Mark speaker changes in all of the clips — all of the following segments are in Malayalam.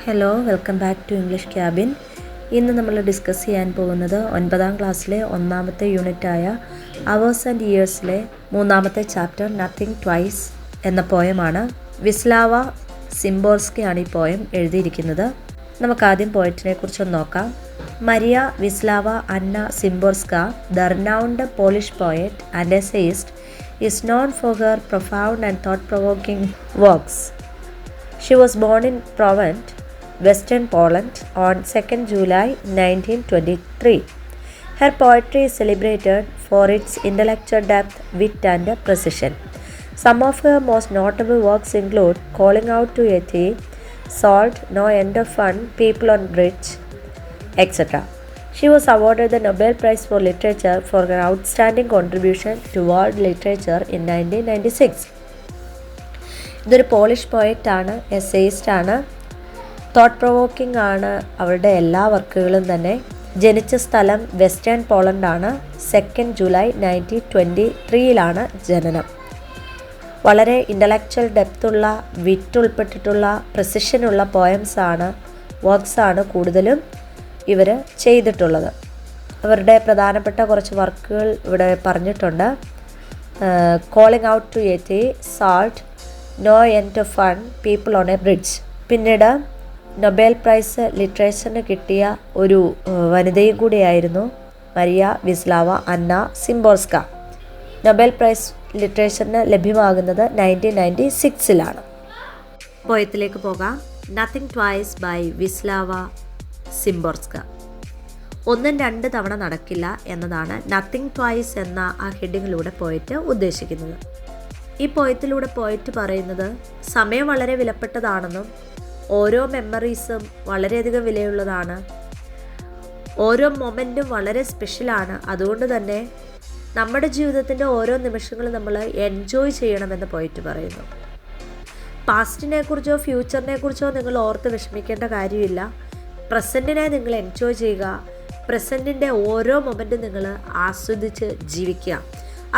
Speaker 1: Hello, welcome back to English cabin. ഇന്ന് നമ്മൾ ഡിസ്കസ് ചെയ്യാൻ പോകുന്നത് 9ാം ക്ലാസ്സിലെ ഒന്നാമത്തെ യൂണിറ്റായ അവേഴ്സ് ആൻഡ് ഇയേഴ്സിലെ 3ാമത്തെ ചാപ്റ്റർ നത്തിങ് ട്വൈസ് എന്ന പോയമാണ്. വിസ്ലാവ സിംബോർസ്കിയാണ് ഈ പോയം എഴുതിയിരിക്കുന്നത്. നമുക്കാദ്യം പോയറ്റിനെ കുറിച്ചൊന്ന് നോക്കാം. Maria Wislawa Anna Szymborska, the renowned Polish poet and essayist, is known for her profound and thought-provoking works. She was born in Provence, Western Poland, on 2nd July 1923. Her poetry is celebrated for its intellectual depth, wit and precision. Some of her most notable works include Calling Out to a Thief, Salt, No End of Fun, People on Bridge, etc. She was awarded the Nobel Prize for Literature for her outstanding contribution to world literature in 1996. ഇതൊരു പോളിഷ് പോയറ്റാണ്, എസ്സേയിസ്റ്റ് ആണ്, തോട്ട് പ്രൊവോക്കിംഗ് ആണ് അവളുടെ എല്ലാ വർക്കുകളും തന്നെ. ജനിച്ച സ്ഥലം വെസ്റ്റേൺ പോളണ്ട് ആണ്. 2nd ജൂലൈ 1923 ജനനം. വളരെ ഇൻ്റലക്ച്വൽ ഡെപ്തുള്ള, വിറ്റ് ഉൾപ്പെട്ടിട്ടുള്ള, പ്രിസിഷനുള്ള പോയംസാണ്, വർക്ക്സാണ് കൂടുതലും ഇവർ ചെയ്തിട്ടുള്ളത്. അവരുടെ പ്രധാനപ്പെട്ട കുറച്ച് വർക്കുകൾ ഇവിടെ പറഞ്ഞിട്ടുണ്ട്. Calling out to a yeti, salt, no end of fun, people on a bridge. പിന്നീട് നൊബേൽ പ്രൈസ് ലിറ്ററേച്ചറിന് കിട്ടിയ ഒരു വനിതയും കൂടിയായിരുന്നു Maria Wislawa Anna Szymborska. Nobel prize ലിറ്ററേച്ചറിന് ലഭ്യമാകുന്നത് 1996. പോയത്തിലേക്ക് പോകാം. Nothing twice by Wislawa Szymborska. 1-2 തവണ നടക്കില്ല എന്നതാണ് നത്തിങ് ട്വൈസ് എന്ന ആ ഹെഡിങ്ങിലൂടെ പോയറ്റ് ഉദ്ദേശിക്കുന്നത്. ഈ പോയത്തിലൂടെ പോയറ്റ് പറയുന്നത് സമയം വളരെ വിലപ്പെട്ടതാണെന്നും ഓരോ മെമ്മറീസും വളരെയധികം വിലയുള്ളതാണ്, ഓരോ മൊമെൻറ്റും വളരെ സ്പെഷ്യലാണ്. അതുകൊണ്ട് തന്നെ നമ്മുടെ ജീവിതത്തിൻ്റെ ഓരോ നിമിഷങ്ങളും നമ്മൾ എൻജോയ് ചെയ്യണമെന്ന് പോയറ്റ് പറയുന്നു. പാസ്റ്റിനെ കുറിച്ചോ ഫ്യൂച്ചറിനെ കുറിച്ചോ നിങ്ങൾ ഓർത്ത് വിഷമിക്കേണ്ട കാര്യമില്ല. പ്രസൻറ്റിനെ നിങ്ങൾ എൻജോയ് ചെയ്യുക. പ്രസൻറ്റിൻ്റെ ഓരോ മൊമെൻറ്റും നിങ്ങൾ ആസ്വദിച്ച് ജീവിക്കുക.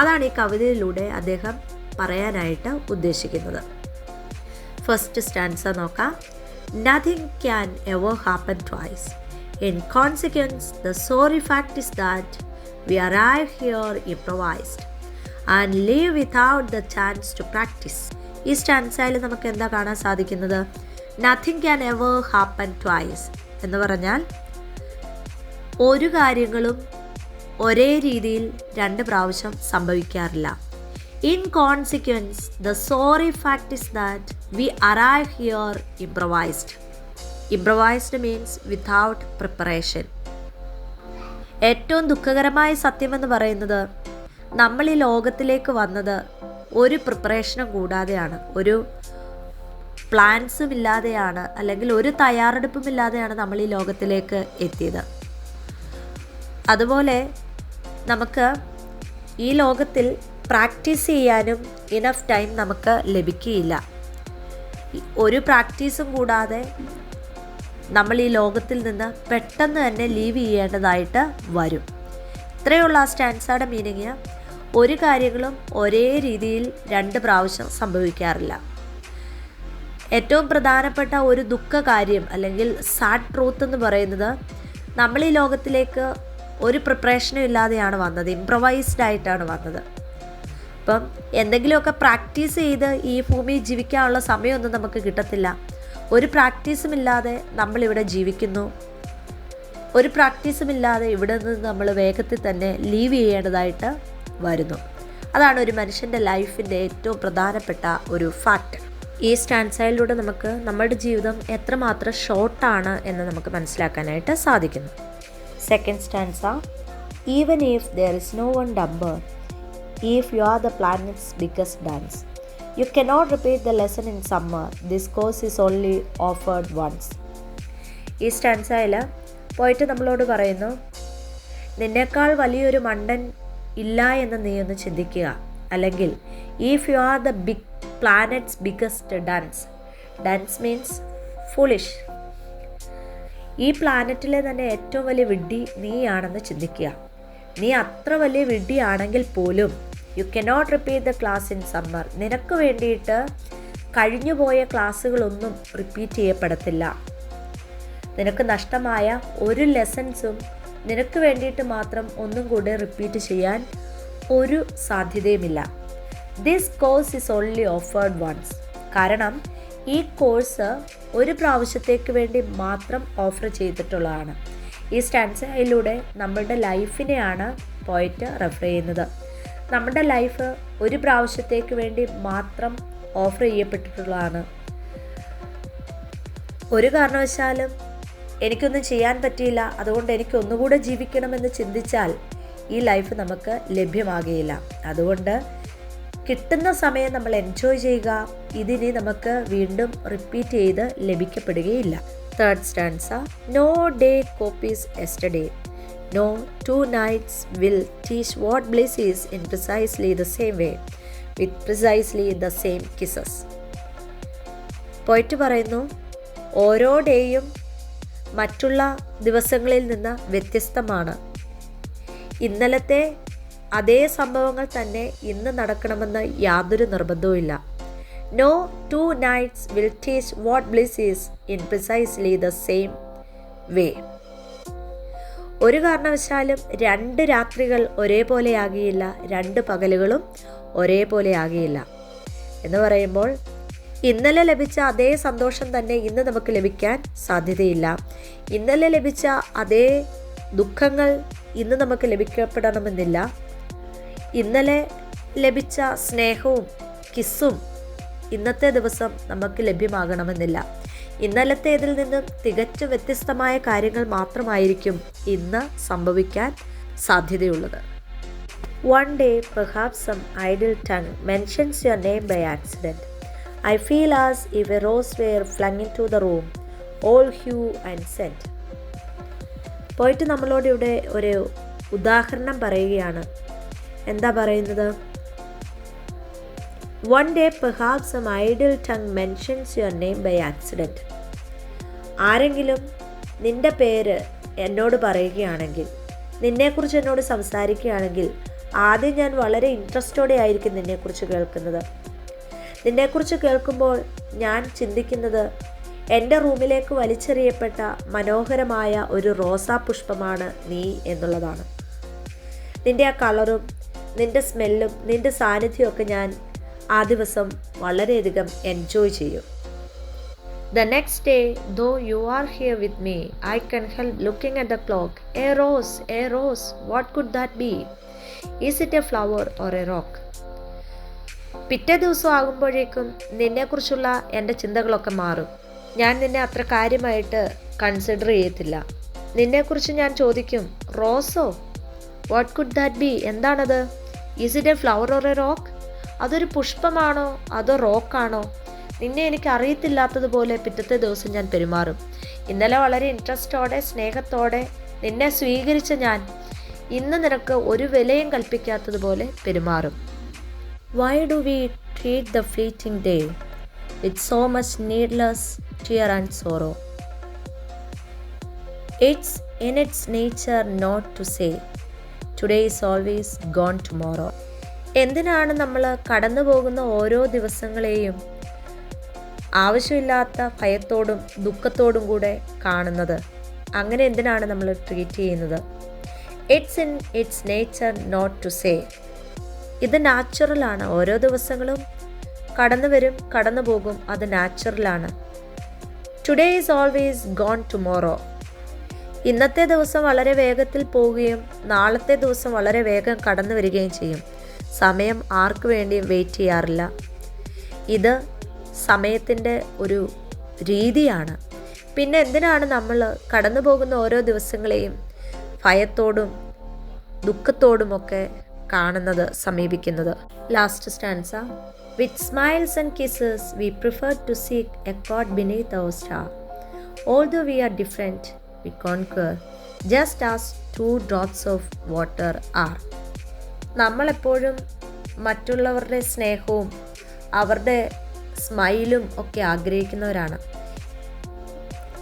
Speaker 1: അതാണ് ഈ കവിതയിലൂടെ അദ്ദേഹം പറയാനായിട്ട് ഉദ്ദേശിക്കുന്നത്. ഫസ്റ്റ് സ്റ്റാൻസ നോക്കാം. Nothing can ever happen twice. In consequence the sorry fact is that we arrive here improvised and leave without the chance to practice. ഈ സ്റ്റാൻസയിൽ നമുക്ക് എന്താ കാണാൻ സാധിക്കുന്നത്? Nothing can ever happen twice എന്ന് പറഞ്ഞാൽ ഒരു കാര്യങ്ങളും ഒരേ രീതിയിൽ 2 പ്രാവശ്യം സംഭവിക്കാറില്ല. In consequence the sorry fact is that we arrive here improvised. Improvised means without preparation. ഏറ്റവും ദുഃഖകരമായ സത്യമെന്ന് പറയുന്നത് നമ്മൾ ഈ ലോകത്തിലേക്ക് വന്നത് ഒരു പ്രിപ്പറേഷനും കൂടാതെയാണ്, ഒരു പ്ലാൻസും ഇല്ലാതെയാണ്, അല്ലെങ്കിൽ ഒരു തയ്യാറെടുപ്പും ഇല്ലാതെയാണ് നമ്മൾ ഈ ലോകത്തിലേക്ക് എത്തിയത്. അതുപോലെ നമുക്ക് ഈ ലോകത്തിൽ പ്രാക്ടീസ് ചെയ്യാനും ഇനഫ് ടൈം നമുക്ക് ലഭിക്കുകയില്ല. ഒരു പ്രാക്ടീസും കൂടാതെ നമ്മൾ ഈ ലോകത്തിൽ നിന്ന് പെട്ടെന്ന് തന്നെ ലീവ് ചെയ്യേണ്ടതായിട്ട് വരും. ഇത്രയുള്ള ആ സ്റ്റാൻസയുടെ മീനിങ്, ഒരു കാര്യങ്ങളും ഒരേ രീതിയിൽ 2 പ്രാവശ്യം സംഭവിക്കാറില്ല. ഏറ്റവും പ്രധാനപ്പെട്ട ഒരു ദുഃഖ കാര്യം അല്ലെങ്കിൽ സാഡ് ട്രൂത്ത് എന്ന് പറയുന്നത്, നമ്മൾ ഈ ലോകത്തിലേക്ക് ഒരു പ്രിപ്പറേഷനും ഇല്ലാതെയാണ് വന്നത്, ഇംപ്രൊവൈസ്ഡ് ആയിട്ടാണ് വന്നത്. അപ്പം എന്തെങ്കിലുമൊക്കെ പ്രാക്ടീസ് ചെയ്ത് ഈ ഭൂമിയിൽ ജീവിക്കാനുള്ള സമയമൊന്നും നമുക്ക് കിട്ടത്തില്ല. ഒരു പ്രാക്ടീസും ഇല്ലാതെ നമ്മളിവിടെ ജീവിക്കുന്നു. ഒരു പ്രാക്ടീസും ഇല്ലാതെ ഇവിടെ നിന്ന് നമ്മൾ വേഗത്തിൽ തന്നെ ലീവ് ചെയ്യേണ്ടതായിട്ട് വരുന്നു. അതാണ് ഒരു മനുഷ്യൻ്റെ ലൈഫിൻ്റെ ഏറ്റവും പ്രധാനപ്പെട്ട ഒരു ഫാക്റ്റ്. ഈ സ്റ്റാൻസയിലൂടെ നമുക്ക് നമ്മുടെ ജീവിതം എത്രമാത്രം ഷോർട്ടാണ് എന്ന് നമുക്ക് മനസ്സിലാക്കാനായിട്ട് സാധിക്കുന്നു. Second stanza. Even if there is no one dumber, if you are the planet's biggest dunce, you cannot repeat the lesson in summer, this course is only offered once. ഈ സ്റ്റാൻസയിൽ പോയിട്ട് നമ്മളോട് പറയുന്നു, നിന്നേക്കാൾ വലിയൊരു മണ്ടൻ ഇല്ല എന്ന് നീ ഒന്ന് ചിന്തിക്കുക. അല്ലെങ്കിൽ if you are the big planet's biggest dunce. Dunce means foolish. ഈ പ്ലാനറ്റിലെ തന്നെ ഏറ്റവും വലിയ വിഡ്ഢി നീയാണെന്ന് ചിന്തിക്കുക. നീ അത്ര വലിയ വിഡ്ഢിയാണെങ്കിൽ പോലും U cannot repeat the class in summer. നിനക്ക് വേണ്ടിയിട്ട് കഴിഞ്ഞുപോയ ക്ലാസ്സുകളൊന്നും റിപ്പീറ്റ് ചെയ്യപ്പെടത്തില്ല. നിനക്ക് നഷ്ടമായ ഒരു ലെസൺസും നിനക്ക് വേണ്ടിയിട്ട് മാത്രം ഒന്നും കൂടെ റിപ്പീറ്റ് ചെയ്യാൻ ഒരു സാധ്യതയുമില്ല. This course is only offered once. കാരണം ഈ കോഴ്സ് ഒരു പ്രാവശ്യത്തേക്ക് വേണ്ടി മാത്രം ഓഫർ ചെയ്തിട്ടുള്ളതാണ്. ഈ സ്റ്റാൻസയിലൂടെ നമ്മളുടെ ലൈഫിനെയാണ് പോയിറ്റ് റെഫർ ചെയ്യുന്നത്. നമ്മുടെ ലൈഫ് ഒരു പ്രാവശ്യത്തേക്ക് വേണ്ടി മാത്രം ഓഫർ ചെയ്യപ്പെട്ടിട്ടുള്ളതാണ്. ഒരു കാരണവശാലും എനിക്കൊന്നും ചെയ്യാൻ പറ്റിയില്ല, അതുകൊണ്ട് എനിക്ക് ഒന്നുകൂടെ ജീവിക്കണമെന്ന് ചിന്തിച്ചാൽ ഈ ലൈഫ് നമുക്ക് ലഭ്യമാകുകയില്ല. അതുകൊണ്ട് കിട്ടുന്ന സമയം നമ്മൾ എൻജോയ് ചെയ്യുക. ഇതിനി നമുക്ക് വീണ്ടും റിപ്പീറ്റ് ചെയ്ത് ലഭിക്കപ്പെടുകയില്ല. Third stanza. No day copies yesterday. No 2 nights will teach what bliss is in precisely the same way, with precisely the same kisses. പോയിട്ട് പറയുന്നു, ഓരോ ഡേയും മറ്റുള്ള ദിവസങ്ങളിൽ നിന്ന് വ്യത്യസ്തമാണ്. ഇന്നലത്തെ അതേ സംഭവങ്ങൾ തന്നെ ഇന്ന് നടക്കണമെന്ന് യാതൊരു നിർബന്ധവുമില്ല. No 2 nights will teach what bliss is in precisely the same way. ഒരു കാരണവശാലും 2 രാത്രികൾ ഒരേപോലെയാകിയില്ല, 2 പകലുകളും ഒരേപോലെയാകിയില്ല എന്ന് പറയുമ്പോൾ ഇന്നലെ ലഭിച്ച അതേ സന്തോഷം തന്നെ ഇന്ന് നമുക്ക് ലഭിക്കാൻ സാധ്യതയില്ല. ഇന്നലെ ലഭിച്ച അതേ ദുഃഖങ്ങൾ ഇന്ന് നമുക്ക് ലഭിക്കപ്പെടണമെന്നില്ല. ഇന്നലെ ലഭിച്ച സ്നേഹവും കിസ്സും ഇന്നത്തെ ദിവസം നമുക്ക് ലഭ്യമാകണമെന്നില്ല. ഇന്നലത്തേതിൽ നിന്നും തികച്ചും വ്യത്യസ്തമായ കാര്യങ്ങൾ മാത്രമായിരിക്കും ഇന്ന് സംഭവിക്കാൻ സാധ്യതയുള്ളത്. One day perhaps some idle tongue mentions your name by accident. I feel as if a rose were flung into the room, all hue and scent. പോയിട്ട് നമ്മളോട് ഇവിടെ ഒരു ഉദാഹരണം പറയുകയാണ്. എന്താ പറയുന്നത്? One day perhaps some idle tongue mentions your name by accident. ആരെങ്കിലും നിൻ്റെ പേര് എന്നോട് പറയുകയാണെങ്കിൽ, നിന്നെക്കുറിച്ച് എന്നോട് സംസാരിക്കുകയാണെങ്കിൽ, ആദ്യം ഞാൻ വളരെ ഇൻട്രസ്റ്റോടെ ആയിരിക്കും നിന്നെക്കുറിച്ച് കേൾക്കുന്നത്. നിന്നെക്കുറിച്ച് കേൾക്കുമ്പോൾ ഞാൻ ചിന്തിക്കുന്നത് എൻ്റെ റൂമിലേക്ക് വലിച്ചെറിയപ്പെട്ട മനോഹരമായ ഒരു റോസാ പുഷ്പമാണ് നീ എന്നുള്ളതാണ്. നിൻ്റെ ആ കളറും നിൻ്റെ സ്മെല്ലും നിൻ്റെ സാന്നിധ്യമൊക്കെ ഞാൻ ആ ദിവസം വളരെയധികം എൻജോയ് ചെയ്യും. The next day, though you are here with me, I can help looking at the clock. A rose, what could that be? Is it a flower or a rock? പിറ്റേ ദിവസം ആകുമ്പോഴേക്കും നിന്നെക്കുറിച്ചുള്ള എൻ്റെ ചിന്തകളൊക്കെ മാറും. ഞാൻ നിന്നെ അത്ര കാര്യമായിട്ട് കൺസിഡർ ചെയ്യത്തില്ല. നിന്നെക്കുറിച്ച് ഞാൻ ചോദിക്കും, റോസോ? What could that be? എന്താണത്? Is it a flower or a rock? അതൊരു പുഷ്പമാണോ അതോ റോക്കാണോ? നിന്നെ എനിക്ക് അറിയത്തില്ലാത്തതുപോലെ പിറ്റത്തെ ദിവസം ഞാൻ പെരുമാറും. ഇന്നലെ വളരെ ഇൻട്രസ്റ്റോടെ സ്നേഹത്തോടെ നിന്നെ സ്വീകരിച്ച ഞാൻ ഇന്ന് നിനക്ക് ഒരു വിലയും കൽപ്പിക്കാത്തതുപോലെ പെരുമാറും. Why do we treat the fleeting day with so much needless tear and sorrow? It's in its nature not to say, today is always gone tomorrow. എന്തിനാണ് നമ്മൾ കടന്നു പോകുന്ന ഓരോ ദിവസങ്ങളെയും ആവശ്യമില്ലാത്ത ഭയത്തോടും ദുഃഖത്തോടും കൂടെ കാണുന്നത്? അങ്ങനെ എന്തിനാണ് നമ്മൾ ട്രീറ്റ് ചെയ്യുന്നത്? It's in its nature not to say. ഇത് നാച്ചുറലാണ്. ഓരോ ദിവസങ്ങളും കടന്നു വരും, കടന്നു പോകും. അത് നാച്ചുറലാണ്. Today is always gone tomorrow. ഇന്നത്തെ ദിവസം വളരെ വേഗത്തിൽ പോവുകയും നാളത്തെ ദിവസം വളരെ വേഗം കടന്നു വരികയും ചെയ്യും. സമയം ആർക്കു വേണ്ടി വെയിറ്റ് ചെയ്യാറില്ല. ഇത് സമയത്തിൻ്റെ ഒരു രീതിയാണ്. പിന്നെ എന്തിനാണ് നമ്മൾ കടന്നു പോകുന്ന ഓരോ ദിവസങ്ങളെയും ഭയത്തോടും ദുഃഖത്തോടുമൊക്കെ കാണുന്നത്, സമീപിക്കുന്നത്? Last stanza. With smiles and kisses we prefer to seek A code beneath our star. Although we are different we concur just as 2 drops of water are. നമ്മളെപ്പോഴും മറ്റുള്ളവരുടെ സ്നേഹവും അവരുടെ സ്മൈലും ഒക്കെ ആഗ്രഹിക്കുന്നവരാണ്.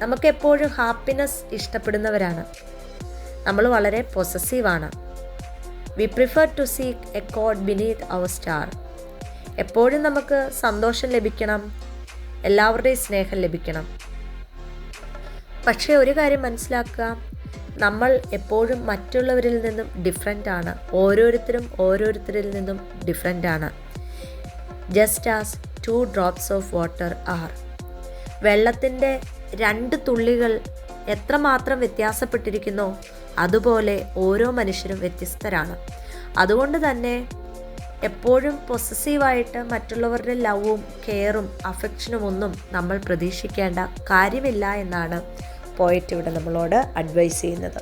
Speaker 1: നമുക്കെപ്പോഴും ഹാപ്പിനെസ് ഇഷ്ടപ്പെടുന്നവരാണ്. നമ്മൾ വളരെ പൊസസീവാണ്. We prefer to seek A code beneath our star. എപ്പോഴും നമുക്ക് സന്തോഷം ലഭിക്കണം, എല്ലാവരുടെയും സ്നേഹം ലഭിക്കണം. പക്ഷേ ഒരു കാര്യം മനസ്സിലാക്കുക, നമ്മൾ എപ്പോഴും മറ്റുള്ളവരിൽ നിന്നും ഡിഫറെൻ്റ് ആണ്. ഓരോരുത്തരിൽ നിന്നും ഡിഫറെൻ്റ് ആണ്. Just as 2 drops of water are. വെള്ളത്തിൻ്റെ 2 തുള്ളികൾ എത്രമാത്രം വ്യത്യാസപ്പെട്ടിരിക്കുന്നോ അതുപോലെ ഓരോ മനുഷ്യരും വ്യത്യസ്തരാണ്. അതുകൊണ്ട് തന്നെ എപ്പോഴും പൊസസീവായിട്ട് മറ്റുള്ളവരുടെ ലവും കെയറും അഫെക്ഷനും ഒന്നും നമ്മൾ പ്രതീക്ഷിക്കേണ്ട കാര്യമില്ല എന്നാണ് പോയറ്റ് ഇവിടെ നമ്മളോട് അഡ്വൈസ് ചെയ്യുന്നത്.